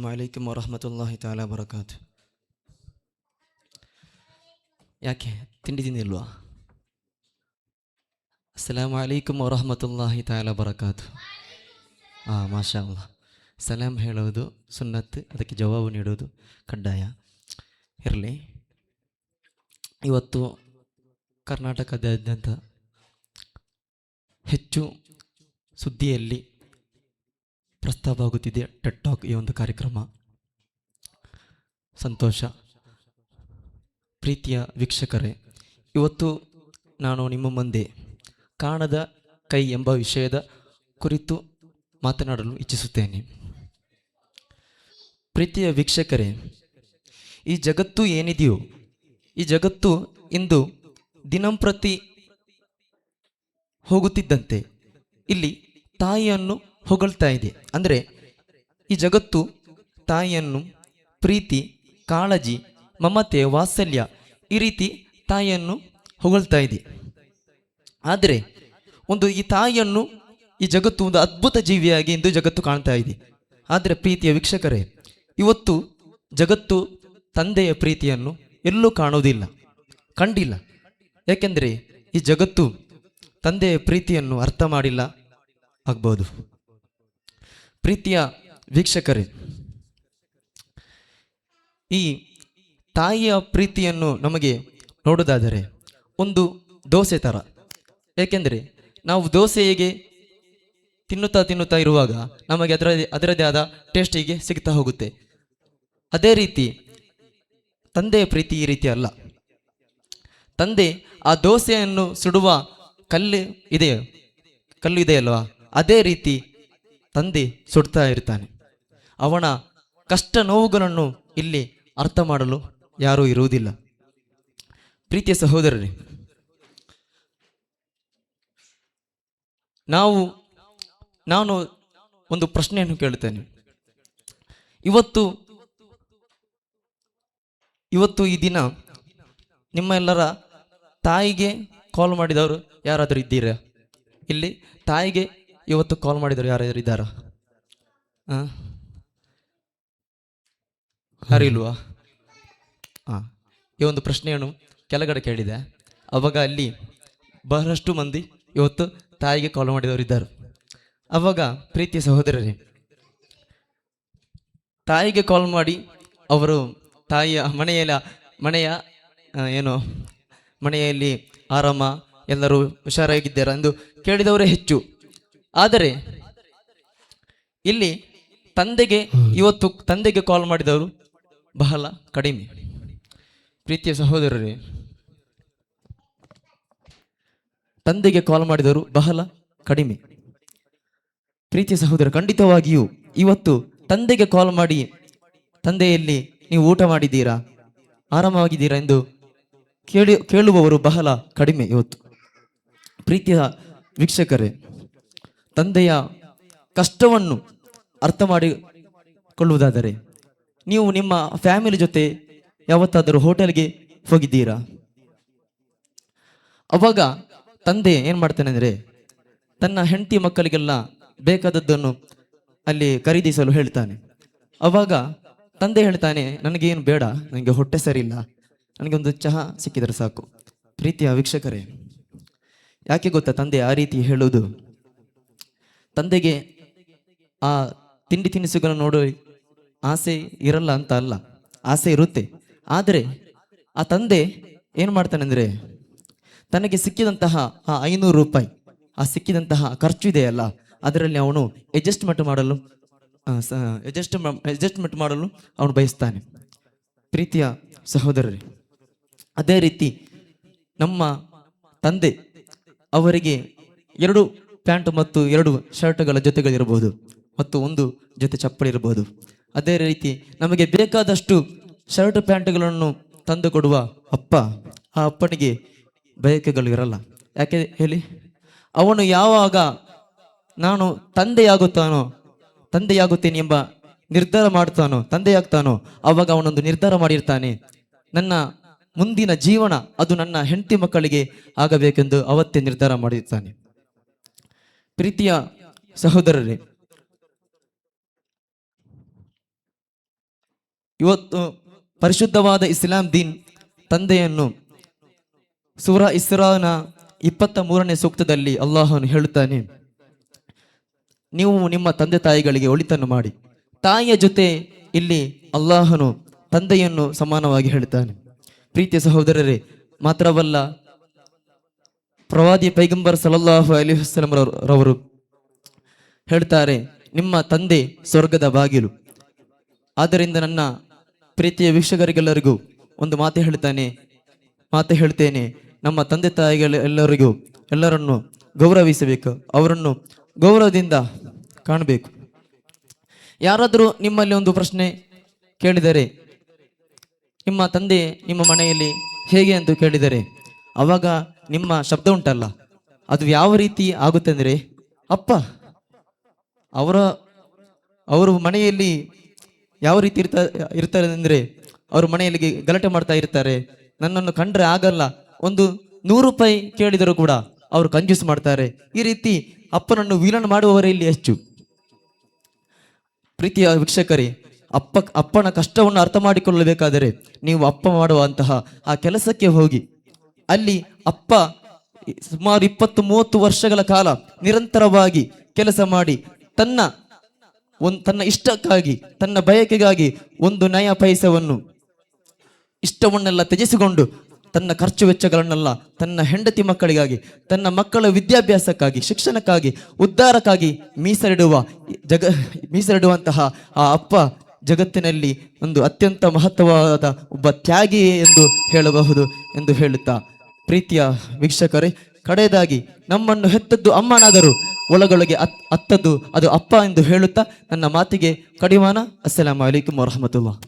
ಅಸ್ಸಲಾಮು ಅಲೈಕುಂ ವರಹಮತುಲ್ಲಾಹಿ ತಾಲಾ ಬರಕಾತು. ಯಾಕೆ ತಿಂಡಿ ತಿಂದಿಲ್ವಾ? ಅಸ್ಸಲಾಮು ಅಲೈಕುಂ ವರಹಮತುಲ್ಲಾಹಿ ತಾಲಾ ಬರಕಾತು. ಮಾಷಾ ಅಲ್ಲಾ. ಸಲಾಮ್ ಹೇಳೋದು ಸುನ್ನತ್, ಅದಕ್ಕೆ ಜವಾಬು ನೀಡೋದು ಕಡ್ಡಾಯ. ಇರಲಿ. ಇವತ್ತು ಕರ್ನಾಟಕದಾದ್ಯಂತ ಹೆಚ್ಚು ಸುದ್ದಿಯಲ್ಲಿ ಪ್ರಸ್ತಾಪ ಆಗುತ್ತಿದೆ ಟೆಡ್ ಟಾಕ್, ಈ ಒಂದು ಕಾರ್ಯಕ್ರಮ. ಸಂತೋಷ. ಪ್ರೀತಿಯ ವೀಕ್ಷಕರೇ, ಇವತ್ತು ನಾನು ನಿಮ್ಮ ಮುಂದೆ ಕಾಣದ ಕೈ ಎಂಬ ವಿಷಯದ ಕುರಿತು ಮಾತನಾಡಲು ಇಚ್ಛಿಸುತ್ತೇನೆ. ಪ್ರೀತಿಯ ವೀಕ್ಷಕರೇ, ಈ ಜಗತ್ತು ಏನಿದೆಯೋ, ಈ ಜಗತ್ತು ಇಂದು ದಿನಂಪ್ರತಿ ಹೋಗುತ್ತಿದ್ದಂತೆ ಇಲ್ಲಿ ತಾಯಿಯನ್ನು ಹೊಗಳ್ತಾ ಇದೆ. ಅಂದರೆ ಈ ಜಗತ್ತು ತಾಯಿಯನ್ನು ಪ್ರೀತಿ, ಕಾಳಜಿ, ಮಮತೆ, ವಾತ್ಸಲ್ಯ ಈ ರೀತಿ ತಾಯಿಯನ್ನು ಹೊಗಳ್ತಾ ಇದೆ. ಆದರೆ ಈ ತಾಯಿಯನ್ನು ಈ ಜಗತ್ತು ಒಂದು ಅದ್ಭುತ ಜೀವಿಯಾಗಿ ಇಂದು ಜಗತ್ತು ಕಾಣ್ತಾ ಇದೆ. ಆದರೆ ಪ್ರೀತಿಯ ವೀಕ್ಷಕರೇ, ಇವತ್ತು ಜಗತ್ತು ತಂದೆಯ ಪ್ರೀತಿಯನ್ನು ಎಲ್ಲೂ ಕಾಣುವುದಿಲ್ಲ, ಕಂಡಿಲ್ಲ. ಯಾಕೆಂದರೆ ಈ ಜಗತ್ತು ತಂದೆಯ ಪ್ರೀತಿಯನ್ನು ಅರ್ಥ ಮಾಡಿಲ್ಲ ಆಗ್ಬೋದು. ಪ್ರೀತಿಯ ವೀಕ್ಷಕರೇ, ಈ ತಾಯಿಯ ಪ್ರೀತಿಯನ್ನು ನಮಗೆ ನೋಡೋದಾದರೆ ಒಂದು ದೋಸೆ ಥರ. ಏಕೆಂದರೆ ನಾವು ದೋಸೆ ಹೇಗೆ ತಿನ್ನುತ್ತಾ ಇರುವಾಗ ನಮಗೆ ಅದರದೇ ಆದ ಟೇಸ್ಟಿಗೆ ಸಿಗ್ತಾ ಹೋಗುತ್ತೆ. ಅದೇ ರೀತಿ ತಂದೆಯ ಪ್ರೀತಿ ಈ ರೀತಿ ಅಲ್ಲ. ತಂದೆ ಆ ದೋಸೆಯನ್ನು ಸುಡುವ ಕಲ್ಲು ಇದೆಯಲ್ವಾ, ಅದೇ ರೀತಿ ತಂದೆ ಸುಡ್ತಾ ಇರ್ತಾನೆ. ಅವನ ಕಷ್ಟ ನೋವುಗಳನ್ನು ಇಲ್ಲಿ ಅರ್ಥ ಮಾಡಲು ಯಾರೂ ಇರುವುದಿಲ್ಲ. ಪ್ರೀತಿಯ ಸಹೋದರರೇ, ನಾನು ಒಂದು ಪ್ರಶ್ನೆಯನ್ನು ಕೇಳುತ್ತೇನೆ. ಇವತ್ತು ಈ ದಿನ ನಿಮ್ಮ ಎಲ್ಲರ ತಾಯಿಗೆ ಕಾಲ್ ಮಾಡಿದವರು ಯಾರಾದರೂ ಇದ್ದೀರಾ? ಇಲ್ಲಿ ತಾಯಿಗೆ ಇವತ್ತು ಕಾಲ್ ಮಾಡಿದವರು ಯಾರಾದರೂ ಇದ್ದಾರಾ? ಯಾರು ಇಲ್ವಾ? ಈ ಒಂದು ಪ್ರಶ್ನೆಯನ್ನು ಕೆಳಗಡೆ ಕೇಳಿದೆ. ಅವಾಗ ಅಲ್ಲಿ ಬಹಳಷ್ಟು ಮಂದಿ ಇವತ್ತು ತಾಯಿಗೆ ಕಾಲ್ ಮಾಡಿದವರು ಇದ್ದಾರೆ. ಅವಾಗ ಪ್ರೀತಿಯ ಸಹೋದರರೇ, ತಾಯಿಗೆ ಕಾಲ್ ಮಾಡಿ ಅವರು ತಾಯಿಯ ಮನೆಯಲ್ಲಿ ಆರಾಮ, ಎಲ್ಲರೂ ಹುಷಾರಾಗಿದ್ದಾರೆ ಎಂದು ಕೇಳಿದವರೇ ಹೆಚ್ಚು. ಆದರೆ ಇಲ್ಲಿ ತಂದೆಗೆ ಕಾಲ್ ಮಾಡಿದವರು ಬಹಳ ಕಡಿಮೆ. ಪ್ರೀತಿಯ ಸಹೋದರರೇ, ತಂದೆಗೆ ಕಾಲ್ ಮಾಡಿದವರು ಬಹಳ ಕಡಿಮೆ. ಪ್ರೀತಿಯ ಸಹೋದರ, ಖಂಡಿತವಾಗಿಯೂ ಇವತ್ತು ತಂದೆಗೆ ಕಾಲ್ ಮಾಡಿ, ತಂದೆಯಲ್ಲಿ ನೀವು ಊಟ ಮಾಡಿದ್ದೀರಾ, ಆರಾಮವಾಗಿದ್ದೀರಾ ಎಂದು ಕೇಳುವವರು ಬಹಳ ಕಡಿಮೆ ಇವತ್ತು. ಪ್ರೀತಿಯ ವೀಕ್ಷಕರೇ, ತಂದೆಯ ಕಷ್ಟವನ್ನು ಅರ್ಥ ಮಾಡಿಕೊಳ್ಳುವುದಾದರೆ ನೀವು ನಿಮ್ಮ ಫ್ಯಾಮಿಲಿ ಜೊತೆ ಯಾವತ್ತಾದರೂ ಹೋಟೆಲ್ಗೆ ಹೋಗಿದ್ದೀರಾ? ಅವಾಗ ತಂದೆ ಏನು ಮಾಡ್ತಾನೆ ಅಂದರೆ ತನ್ನ ಹೆಂಡತಿ ಮಕ್ಕಳಿಗೆಲ್ಲ ಬೇಕಾದದ್ದನ್ನು ಅಲ್ಲಿ ಖರೀದಿಸಲು ಹೇಳ್ತಾನೆ. ಅವಾಗ ತಂದೆ ಹೇಳ್ತಾನೆ, ನನಗೇನು ಬೇಡ, ನನಗೆ ಹೊಟ್ಟೆ ಸರಿ ಇಲ್ಲ, ನನಗೊಂದು ಚಹಾ ಸಿಕ್ಕಿದರೆ ಸಾಕು. ಪ್ರೀತಿಯ ವೀಕ್ಷಕರೇ, ಯಾಕೆ ಗೊತ್ತಾ ತಂದೆ ಆ ರೀತಿ ಹೇಳುವುದು? ತಂದೆಗೆ ಆ ತಿಂಡಿ ತಿನಿಸುಗಳನ್ನು ನೋಡೋ ಆಸೆ ಇರಲ್ಲ ಅಂತ ಅಲ್ಲ, ಆಸೆ ಇರುತ್ತೆ. ಆದರೆ ಆ ತಂದೆ ಏನು ಮಾಡ್ತಾನೆ ಅಂದರೆ ತನಗೆ ಸಿಕ್ಕಿದಂತಹ ಆ 500 ರೂಪಾಯಿ, ಆ ಸಿಕ್ಕಿದಂತಹ ಖರ್ಚು ಇದೆಯಲ್ಲ, ಅದರಲ್ಲಿ ಅವನು ಅಡ್ಜಸ್ಟ್ಮೆಂಟ್ ಮಾಡಲು ಅವನು ಬಯಸ್ತಾನೆ. ಪ್ರೀತಿಯ ಸಹೋದರರೇ, ಅದೇ ರೀತಿ ನಮ್ಮ ತಂದೆ ಅವರಿಗೆ 2 ಪ್ಯಾಂಟ್ ಮತ್ತು 2 ಶರ್ಟ್ಗಳ ಜೊತೆಗಳಿರಬಹುದು ಮತ್ತು 1 ಜೊತೆ ಚಪ್ಪಲಿ ಇರಬಹುದು. ಅದೇ ರೀತಿ ನಮಗೆ ಬೇಕಾದಷ್ಟು ಶರ್ಟ್ ಪ್ಯಾಂಟ್ಗಳನ್ನು ತಂದು ಕೊಡುವ ಅಪ್ಪ, ಆ ಅಪ್ಪನಿಗೆ ಬಯಕೆಗಳು ಇರಲ್ಲ. ಯಾಕೆ ಹೇಳಿ? ಅವನು ಯಾವಾಗ ನಾನು ತಂದೆಯಾಗುತ್ತೇನೆ ಎಂಬ ನಿರ್ಧಾರ ಮಾಡ್ತಾನೋ, ತಂದೆಯಾಗ್ತಾನೋ, ಆವಾಗ ಅವನೊಂದು ನಿರ್ಧಾರ ಮಾಡಿರ್ತಾನೆ, ನನ್ನ ಮುಂದಿನ ಜೀವನ ಅದು ನನ್ನ ಹೆಂಡತಿ ಮಕ್ಕಳಿಗೆ ಆಗಬೇಕೆಂದು ಅವತ್ತೇ ನಿರ್ಧಾರ ಮಾಡಿರ್ತಾನೆ. ಪ್ರೀತಿಯ ಸಹೋದರರೇ, ಇವತ್ತು ಪರಿಶುದ್ಧವಾದ ಇಸ್ಲಾಂ ದೀನ್ ತಂದೆಯನ್ನು ಸೂರಾ ಇಸ್ರಾನ 23ನೇ ಸೂಕ್ತದಲ್ಲಿ ಅಲ್ಲಾಹನು ಹೇಳುತ್ತಾನೆ, ನೀವು ನಿಮ್ಮ ತಂದೆ ತಾಯಿಗಳಿಗೆ ಒಳಿತನ್ನು ಮಾಡಿ. ತಾಯಿಯ ಜೊತೆ ಇಲ್ಲಿ ಅಲ್ಲಾಹನು ತಂದೆಯನ್ನು ಸಮಾನವಾಗಿ ಹೇಳ್ತಾನೆ. ಪ್ರೀತಿಯ ಸಹೋದರರೇ, ಮಾತ್ರವಲ್ಲ, ಪ್ರವಾದಿ ಪೈಗಂಬರ್ ಸಲ್ಲಲ್ಲಾಹು ಅಲೈಹಿ ವಸಲ್ಲಂ ರವರು ಹೇಳ್ತಾರೆ, ನಿಮ್ಮ ತಂದೆ ಸ್ವರ್ಗದ ಬಾಗಿಲು. ಆದ್ದರಿಂದ ನನ್ನ ಪ್ರೀತಿಯ ವೀಕ್ಷಕರಿಗೆಲ್ಲರಿಗೂ ಒಂದು ಮಾತು ಹೇಳ್ತೇನೆ, ನಮ್ಮ ತಂದೆ ಎಲ್ಲರನ್ನು ಗೌರವಿಸಬೇಕು, ಅವರನ್ನು ಗೌರವದಿಂದ ಕಾಣಬೇಕು. ಯಾರಾದರೂ ನಿಮ್ಮಲ್ಲಿ ಒಂದು ಪ್ರಶ್ನೆ ಕೇಳಿದರೆ, ನಿಮ್ಮ ತಂದೆ ನಿಮ್ಮ ಮನೆಯಲ್ಲಿ ಹೇಗೆ ಎಂದು ಕೇಳಿದರೆ, ಅವಾಗ ನಿಮ್ಮ ಶಬ್ದ ಉಂಟಲ್ಲ, ಅದು ಯಾವ ರೀತಿ ಆಗುತ್ತೆ ಅಂದರೆ, ಅಪ್ಪ ಅವರು ಮನೆಯಲ್ಲಿ ಯಾವ ರೀತಿ ಇರ್ತಾರೆ ಅಂದರೆ, ಅವರು ಮನೆಯಲ್ಲಿ ಗಲಾಟೆ ಮಾಡ್ತಾ ಇರ್ತಾರೆ. ನನ್ನನ್ನು ಕಂಡ್ರೆ ಆಗಲ್ಲ, ಒಂದು 100 ರೂಪಾಯಿ ಕೇಳಿದರೂ ಕೂಡ ಅವರು ಕಂಜೂಸ್ ಮಾಡ್ತಾರೆ. ಈ ರೀತಿ ಅಪ್ಪನನ್ನು ವಿಲನ್ ಮಾಡುವವರೇ ಇಲ್ಲಿ ಹೆಚ್ಚು. ಪ್ರೀತಿಯ ವೀಕ್ಷಕರೇ, ಅಪ್ಪನ ಕಷ್ಟವನ್ನು ಅರ್ಥ ಮಾಡಿಕೊಳ್ಳಬೇಕಾದರೆ ನೀವು ಅಪ್ಪ ಮಾಡುವಂತಹ ಆ ಕೆಲಸಕ್ಕೆ ಹೋಗಿ. ಅಲ್ಲಿ ಅಪ್ಪ ಸುಮಾರು 20-30 ವರ್ಷಗಳ ಕಾಲ ನಿರಂತರವಾಗಿ ಕೆಲಸ ಮಾಡಿ ತನ್ನ ಇಷ್ಟಕ್ಕಾಗಿ, ತನ್ನ ಬಯಕೆಗಾಗಿ ಒಂದು ನಯ ಪೈಸವನ್ನು ಇಷ್ಟವನ್ನೆಲ್ಲ ತ್ಯಜಿಸಿಕೊಂಡು ತನ್ನ ಖರ್ಚು ವೆಚ್ಚಗಳನ್ನೆಲ್ಲ ತನ್ನ ಹೆಂಡತಿ ಮಕ್ಕಳಿಗಾಗಿ, ತನ್ನ ಮಕ್ಕಳ ವಿದ್ಯಾಭ್ಯಾಸಕ್ಕಾಗಿ, ಶಿಕ್ಷಣಕ್ಕಾಗಿ, ಉದ್ಧಾರಕ್ಕಾಗಿ ಮೀಸಲಿಡುವಂತಹ ಆ ಅಪ್ಪ ಜಗತ್ತಿನಲ್ಲಿ ಒಂದು ಅತ್ಯಂತ ಮಹತ್ವವಾದ ಒಬ್ಬ ತ್ಯಾಗಿ ಎಂದು ಹೇಳಬಹುದು ಎಂದು ಹೇಳುತ್ತಾ, ಪ್ರೀತಿಯ ವೀಕ್ಷಕರೇ, ಕಡೆಯದಾಗಿ ನಮ್ಮನ್ನು ಹೆತ್ತದ್ದು ಅಮ್ಮನಾದರೂ ಒಳಗೊಳಗೆ ಅತ್ತದ್ದು ಅದು ಅಪ್ಪ ಎಂದು ಹೇಳುತ್ತಾ ನನ್ನ ಮಾತಿಗೆ ಕಡಿವಾಣ. ಅಸ್ಸಲಾಮು ಅಲೈಕುಂ ವರಹಮತುಲ್ಲಾಹ್.